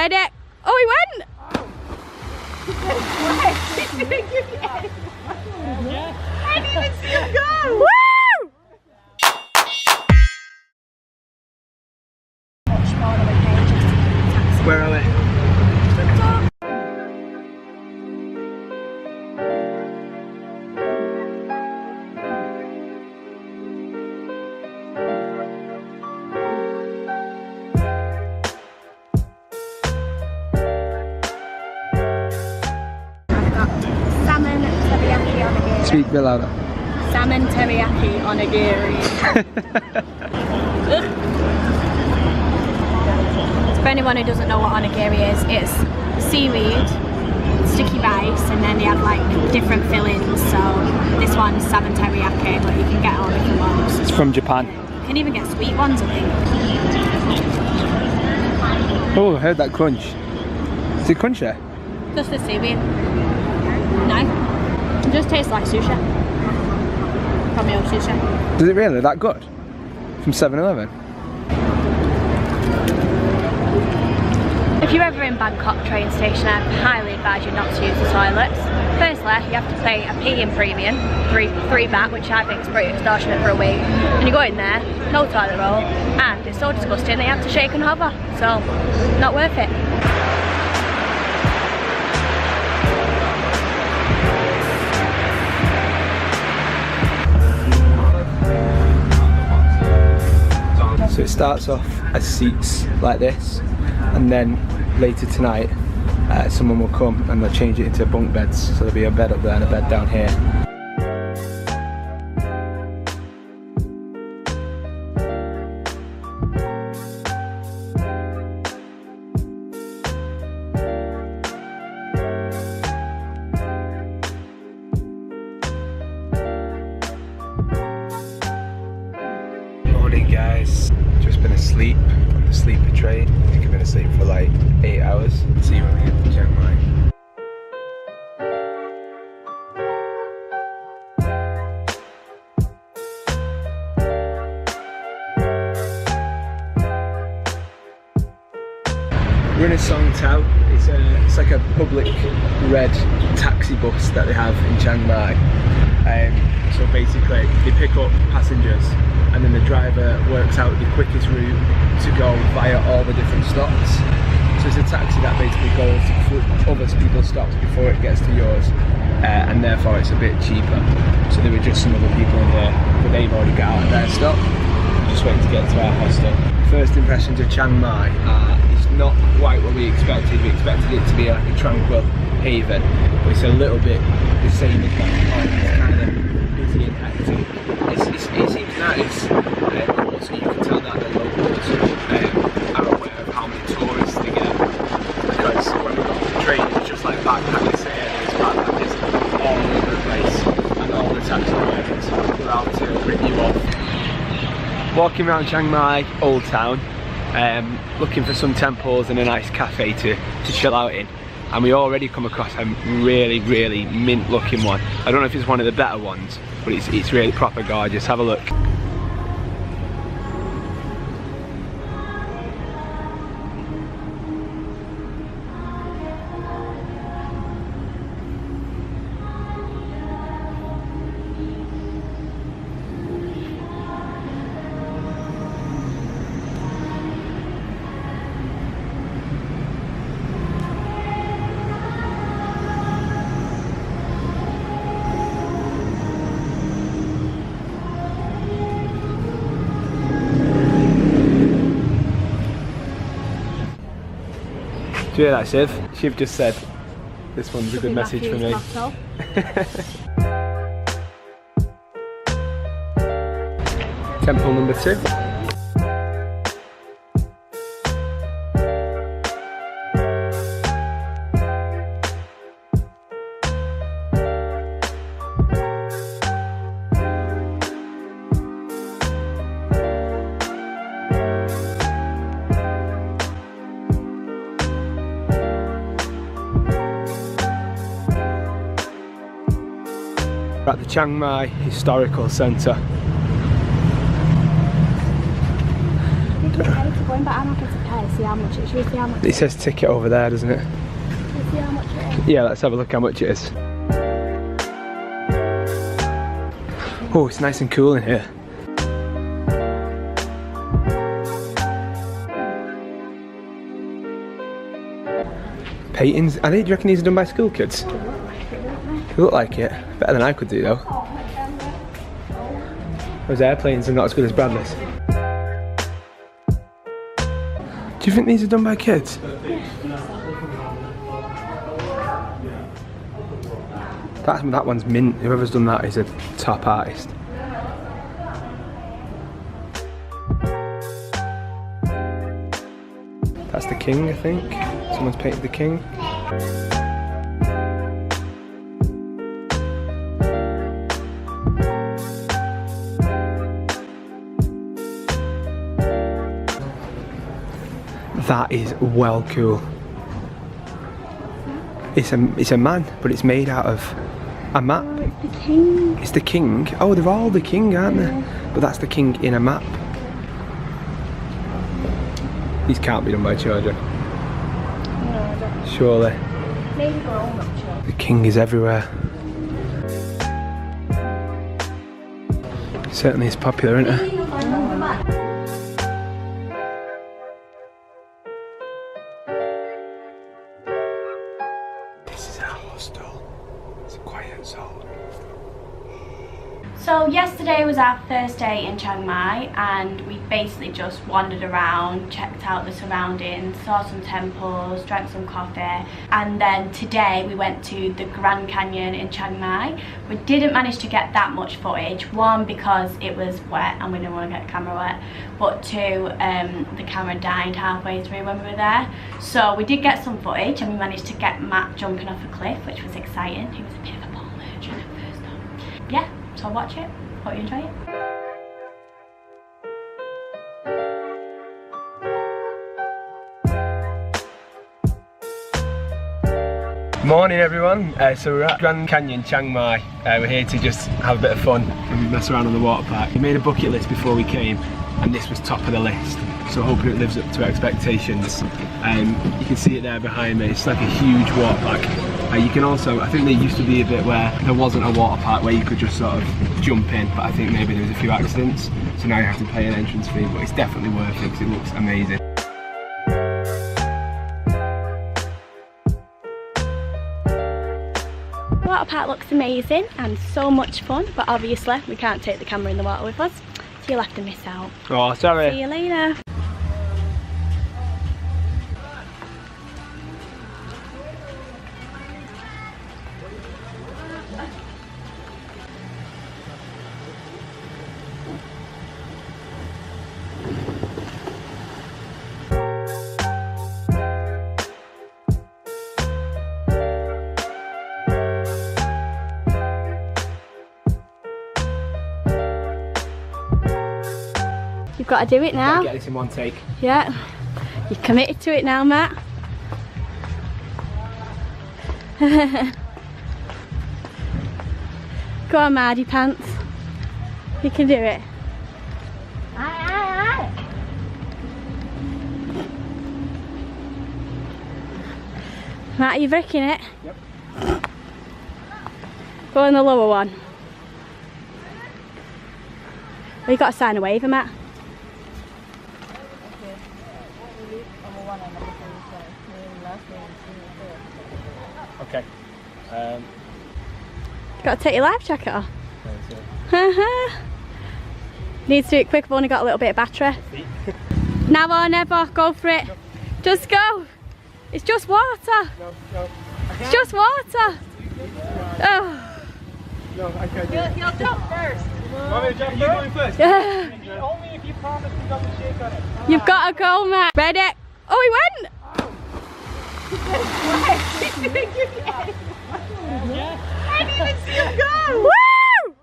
Ready? Oh, he went! I didn't even see him go! Woo! Where are we? Salmon teriyaki onigiri. Speak a bit louder. Salmon teriyaki onigiri. For anyone who doesn't know what onigiri is, it's seaweed, sticky rice, and then they have like different fillings. So this one's salmon teriyaki, but you can get all different ones. It's from Japan. You can even get sweet ones, I think. Oh, I heard that crunch. Is it crunchy? Just the seaweed. No. It just tastes like sushi. From your sushi. Does it really? That good? From 7-Eleven? If you're ever in Bangkok train station, I highly advise you not to use the toilets. Firstly, you have to pay a peeing premium, 3 baht, which I think is pretty extortionate for a week. And you go in there, no toilet roll, and it's so disgusting that you have to shake and hover. So, not worth it. So it starts off as seats like this, and then later tonight someone will come and they'll change it into bunk beds. So there'll be a bed up there and a bed down here. Morning guys, just been asleep on the sleeper train. I think I've been asleep for like 8 hours. See you when we get to Chiang Mai. We're in a Song Tao. It's like a public red taxi bus that they have in Chiang Mai. So basically they pick up passengers and then the driver works out the quickest route to go via all the different stops. So it's a taxi that basically goes to other people's stops before it gets to yours, and therefore it's a bit cheaper. So there were just some other people in here, but they've already got out of their stop. Just waiting to get to our hostel. First impressions of Chiang Mai are, it's not quite what we expected. We expected it to be like a tranquil haven, but it's a little bit the same as Bangkok. It's kind of busy and hectic. It seems nice, but also you can tell that the locals are aware of how many tourists they get, because when we got on the train it's just like backpackers here, there's backpackers all over the place, and all the taxi drivers are out to rip you off. Walking around Chiang Mai, Old Town, looking for some temples and a nice cafe to chill out in. And we already come across a really, really mint looking one. I don't know if it's one of the better ones, but it's really proper gorgeous. Have a look. Do you hear that, Shiv? Shiv just said, this one's a good message for me. Temple number 2. We're at the Chiang Mai Historical Centre. going back, I'm happy to pay, see how much it is. Should we see how much It says ticket over there, doesn't it? Should we see how much it is? Yeah, let's have a look how much it is. Oh, it's nice and cool in here. Paintings. Do you reckon these are done by school kids? They look like it. Better than I could do though. Those airplanes are not as good as Bradley's. Do you think these are done by kids? That one's mint. Whoever's done that is a top artist. That's the king, I think. Someone's painted the king. That is well cool. It's a man, but it's made out of a map. Oh, it's the king. It's the king. Oh, they're all the king, aren't they? But that's the king in a map. These can't be done by children. No, I don't. Surely. Maybe grown up children. The king is everywhere. Certainly is popular, isn't it? This is our hostel. It's a quiet zone. So yesterday was our first day in Chiang Mai, and we basically just wandered around, checked out the surroundings, saw some temples, drank some coffee, and then today we went to the Grand Canyon in Chiang Mai. We didn't manage to get that much footage, one because it was wet and we didn't want to get the camera wet, but two, the camera died halfway through when we were there. So we did get some footage and we managed to get Matt jumping off a cliff, which was exciting. He was a bit of a ball merchant at first though. Yeah. So watch it, hope you enjoy it. Morning everyone, so we're at Grand Canyon, Chiang Mai. We're here to just have a bit of fun and mess around on the water park. We made a bucket list before we came and this was top of the list. So hoping it lives up to expectations. You can see it there behind me, it's like a huge water park. You can also, I think there used to be a bit where there wasn't a water park where you could just sort of jump in, but I think maybe there was a few accidents. So now you have to pay an entrance fee, but it's definitely worth it because it looks amazing. The water park looks amazing and so much fun, but obviously we can't take the camera in the water with us, so you'll have to miss out. Oh, sorry. See you later. You've got to do it now. Get this in one take. Yeah. You're committed to it now, Matt. Go on, Mardy Pants. You can do it. Aye. Matt, are you bricking it? Yep. Go on the lower one. Well, you've got to sign a waiver, Matt. Okay. Got to take your life jacket off. Need to do it quick, I've only got a little bit of battery. Now or never, go for it. No. Just go. It's just water. No. It's just water. Oh. No, I can't do You'll jump first. Want me to jump going first? Only if you promise to double shake on it. You've got to go, Matt. Ready? Oh, he went. I didn't even see him go. Woo!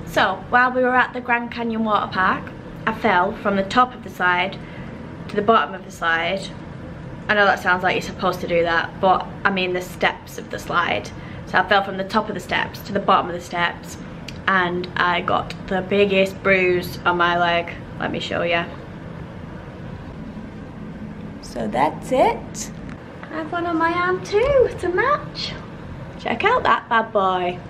So, while we were at the Grand Canyon Water Park, I fell from the top of the slide to the bottom of the slide. I know that sounds like you're supposed to do that, but I mean the steps of the slide. So I fell from the top of the steps to the bottom of the steps, and I got the biggest bruise on my leg Let me show you. So that's it. I have one on my arm too to match. Check out that bad boy.